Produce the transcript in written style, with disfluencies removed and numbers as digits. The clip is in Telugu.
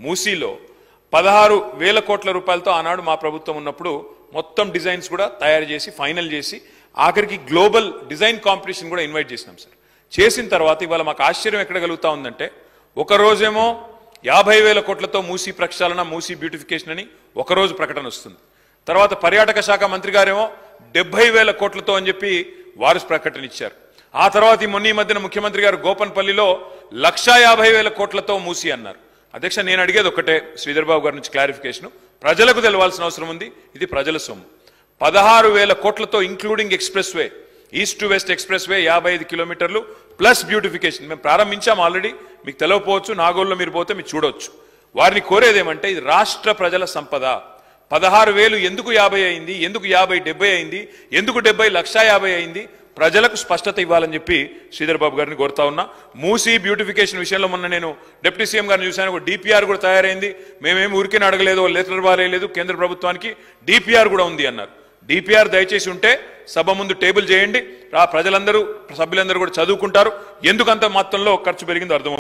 మూసీలో 16,000 కోట్ల రూపాయలతో ఆనాడు మా ప్రభుత్వం ఉన్నప్పుడు మొత్తం డిజైన్స్ కూడా తయారు చేసి ఫైనల్ చేసి ఆఖరికి గ్లోబల్ డిజైన్ కాంపిటీషన్ కూడా ఇన్వైట్ చేసినాం సార్. చేసిన తర్వాత ఇవాళ మాకు ఆశ్చర్యం ఎక్కడ కలుగుతా ఉందంటే ఒక రోజేమో 50,000 కోట్లతో మూసీ ప్రక్షాళన మూసీ బ్యూటిఫికేషన్ అని ఒకరోజు ప్రకటన వస్తుంది. తర్వాత పర్యాటక శాఖ మంత్రి గారేమో 70,000 కోట్లతో అని చెప్పి వారు ప్రకటన ఇచ్చారు. ఆ తర్వాత ఈ మధ్యన ముఖ్యమంత్రి గారు గోపన్పల్లిలో 150,000 కోట్లతో మూసీ అన్నారు. అధ్యక్ష, నేను అడిగేది ఒకటే, శ్రీధర్ బాబు గారి నుంచి క్లారిఫికేషన్, ప్రజలకు తెలవాల్సిన అవసరం ఉంది. ఇది ప్రజల సొమ్ము. 16,000 కోట్లతో including express way, east to west express way 55 కిలోమీటర్లు ప్లస్ బ్యూటిఫికేషన్ మేము ప్రారంభించాం ఆల్రెడీ. మీకు తెలియకపోవచ్చు, నాగోల్లో మీరు పోతే మీరు చూడవచ్చు. వారిని కోరేదేమంటే ఇది రాష్ట్ర ప్రజల సంపద. 16,000 ఎందుకు 50 అయింది, ఎందుకు 50 70 అయింది, ఎందుకు 70 150 అయింది, ప్రజలకు స్పష్టత ఇవ్వాలని చెప్పి శ్రీధర్ బాబు గారిని కోరుతా ఉన్నా. మూసీ బ్యూటిఫికేషన్ విషయంలో మొన్న నేను డిప్యూటీ సీఎం గారిని చూశాను, ఒక డిపిఆర్ కూడా తయారైంది. మేమేమి ఊరికే అడగలేదు, లెటర్ బారేయలేదు, కేంద్ర ప్రభుత్వానికి డిపిఆర్ కూడా ఉంది అన్నారు. డిపిఆర్ దయచేసి ఉంటే సభ ముందు టేబుల్ చేయండి, ప్రజలందరూ సభ్యులందరూ కూడా చదువుకుంటారు. ఎందుకంత మొత్తంలో ఖర్చు పెరిగిందో అర్థం